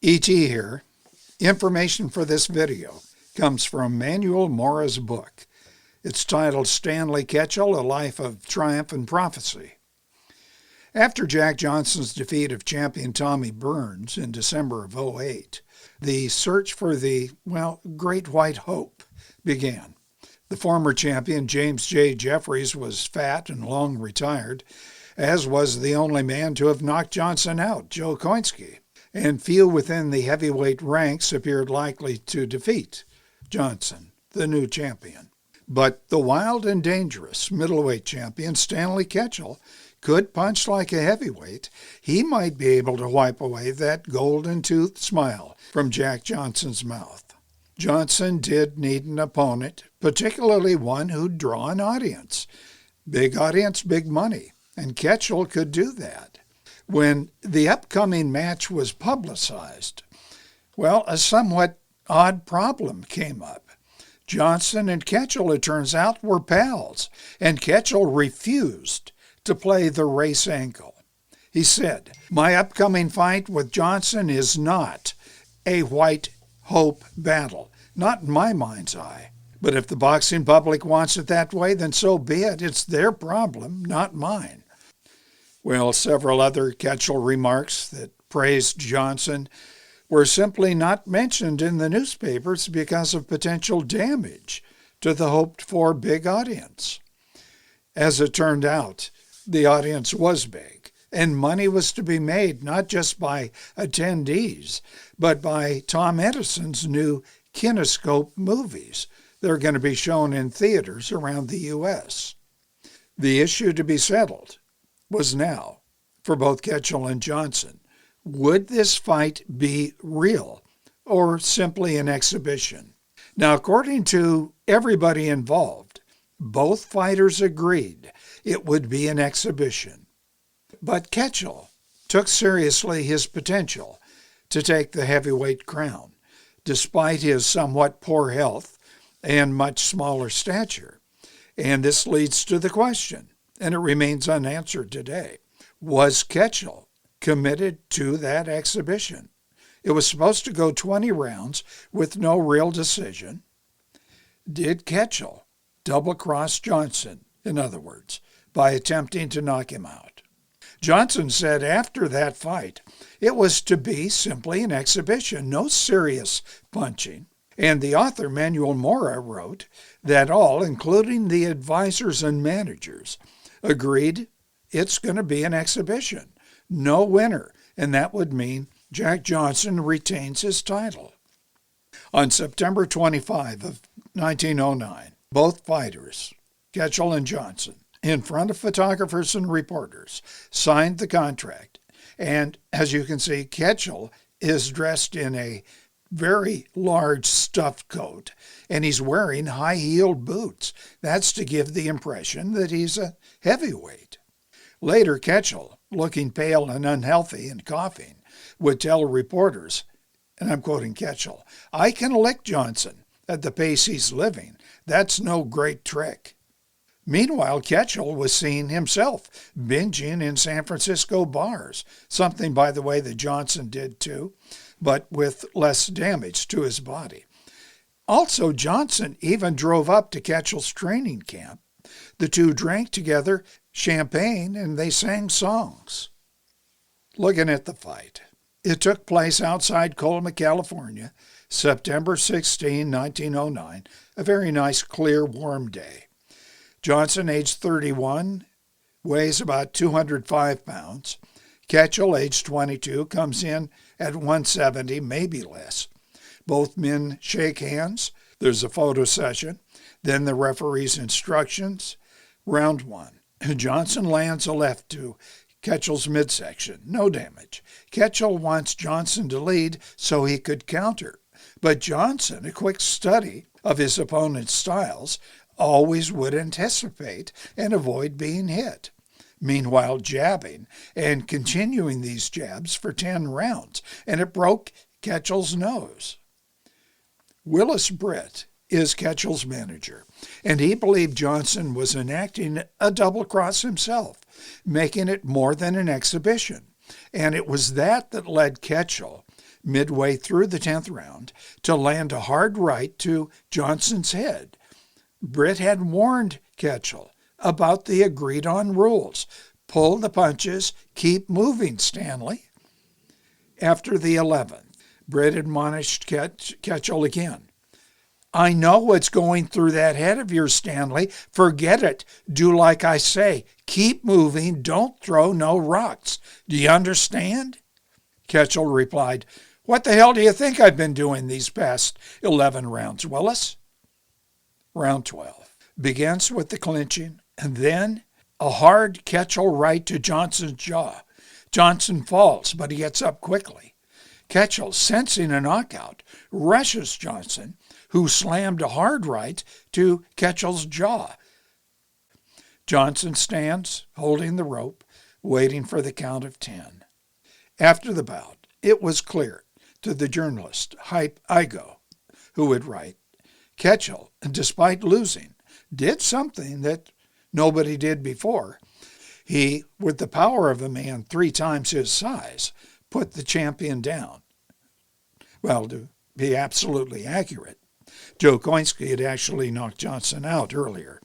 ET here. Information for this video comes from Manuel Mora's book. It's titled Stanley Ketchel, A Life of Triumph and Prophecy. After Jack Johnson's defeat of champion Tommy Burns in December of '08, the search for the, Great White Hope began. The former champion James J. Jeffries was fat and long retired, as was the only man to have knocked Johnson out, Joe Koinski, and few within the heavyweight ranks appeared likely to defeat Johnson, the new champion. But the wild and dangerous middleweight champion Stanley Ketchel could punch like a heavyweight. He might be able to wipe away that golden-toothed smile from Jack Johnson's mouth. Johnson did need an opponent, particularly one who'd draw an audience. Big audience, big money, and Ketchel could do that. When the upcoming match was publicized, a somewhat odd problem came up. Johnson and Ketchel, it turns out, were pals, and Ketchel refused to play the race angle. He said, "My upcoming fight with Johnson is not a white hope battle, not in my mind's eye. But if the boxing public wants it that way, then so be it. It's their problem, not mine." Several other Ketchel remarks that praised Johnson were simply not mentioned in the newspapers because of potential damage to the hoped-for big audience. As it turned out, the audience was big, and money was to be made not just by attendees, but by Tom Edison's new Kinescope movies. They're going to be shown in theaters around the U.S. The issue to be settled was now for both Ketchel and Johnson. Would this fight be real or simply an exhibition? Now, according to everybody involved, both fighters agreed it would be an exhibition. But Ketchel took seriously his potential to take the heavyweight crown, despite his somewhat poor health and much smaller stature. And this leads to the question, and it remains unanswered today. Was Ketchel committed to that exhibition? It was supposed to go 20 rounds with no real decision. Did Ketchel double-cross Johnson, in other words, by attempting to knock him out? Johnson said after that fight, it was to be simply an exhibition, no serious punching. And the author, Manuel Mora, wrote that all, including the advisors and managers, agreed it's going to be an exhibition, no winner, and that would mean Jack Johnson retains his title. On September 25 of 1909, both fighters, Ketchel and Johnson, in front of photographers and reporters, signed the contract. And as you can see, Ketchel is dressed in a very large stuffed coat, and he's wearing high-heeled boots. That's to give the impression that he's a heavyweight. Later, Ketchel, looking pale and unhealthy and coughing, would tell reporters, and I'm quoting Ketchel, "I can lick Johnson at the pace he's living. That's no great trick." Meanwhile, Ketchel was seen himself binging in San Francisco bars, something, by the way, that Johnson did too, but with less damage to his body. Also, Johnson even drove up to Ketchel's training camp. The two drank together champagne and they sang songs. Looking at the fight, it took place outside Colma, California, September 16, 1909, a very nice, clear, warm day. Johnson, age 31, weighs about 205 pounds. Ketchel, age 22, comes in at 170, maybe less. Both men shake hands. There's a photo session. Then the referee's instructions. Round one. Johnson lands a left to Ketchel's midsection. No damage. Ketchel wants Johnson to lead so he could counter. But Johnson, a quick study of his opponent's styles, always would anticipate and avoid being hit. Meanwhile, jabbing and continuing these jabs for 10 rounds, and it broke Ketchel's nose. Willis Britt is Ketchel's manager, and he believed Johnson was enacting a double cross himself, making it more than an exhibition. And it was that led Ketchel, midway through the 10th round to land a hard right to Johnson's head. Britt had warned Ketchel about the agreed-on rules. Pull the punches, keep moving, Stanley. After the 11th, Britt admonished Ketchel again. I know what's going through that head of yours, Stanley. Forget it. Do like I say. Keep moving. Don't throw no rocks. Do you understand? Ketchel replied, What the hell do you think I've been doing these past 11 rounds, Willis? Round 12 begins with the clinching, and then a hard Ketchel right to Johnson's jaw. Johnson falls, but he gets up quickly. Ketchel, sensing a knockout, rushes Johnson, who slammed a hard right to Ketchel's jaw. Johnson stands, holding the rope, waiting for the count of 10. After the bout, it was clear to the journalist, Hype Igo, who would write, Ketchel, despite losing, did something that nobody did before. He, with the power of a man 3 times his size, put the champion down. Well, to be absolutely accurate, Joe Koinski had actually knocked Johnson out earlier.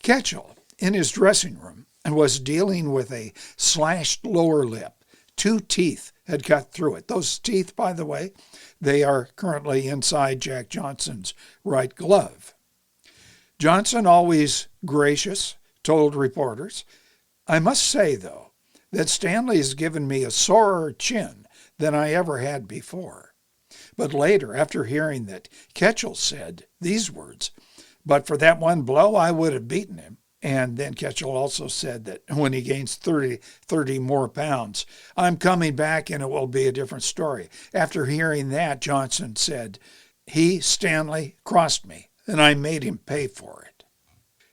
Ketchel, in his dressing room, was dealing with a slashed lower lip. 2 teeth had cut through it. Those teeth, by the way, they are currently inside Jack Johnson's right glove. Johnson, always gracious, told reporters, I must say, though, that Stanley has given me a sorer chin than I ever had before. But later, after hearing that Ketchel said these words, but for that one blow, I would have beaten him. And then Ketchel also said that when he gains 30 more pounds, I'm coming back and it will be a different story. After hearing that, Johnson said, he, Stanley, crossed me, and I made him pay for it.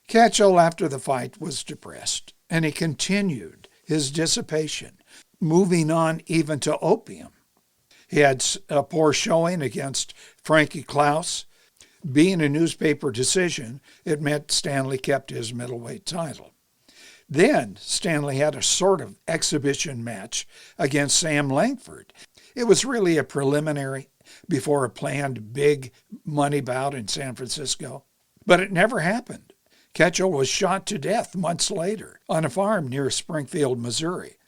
Ketchel, after the fight, was depressed, and he continued his dissipation, moving on even to opium. He had a poor showing against Frankie Klaus. Being a newspaper decision, it meant Stanley kept his middleweight title. Then Stanley had a sort of exhibition match against Sam Langford. It was really a preliminary before a planned big money bout in San Francisco. But it never happened. Ketchel was shot to death months later on a farm near Springfield, Missouri.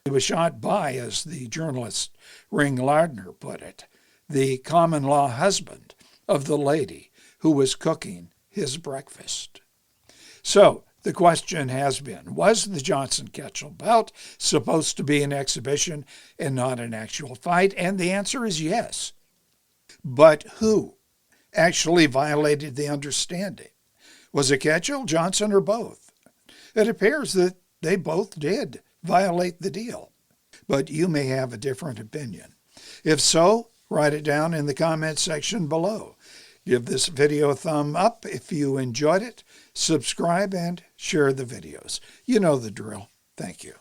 He was shot by, as the journalist Ring Lardner put it, the common-law husband of the lady who was cooking his breakfast. So the question has been, was the Johnson-Ketchel bout supposed to be an exhibition and not an actual fight? And the answer is yes. But who actually violated the understanding? Was it Ketchel, Johnson, or both? It appears that they both did violate the deal. But you may have a different opinion. If so, write it down in the comment section below. Give this video a thumb up if you enjoyed it. Subscribe and share the videos. You know the drill. Thank you.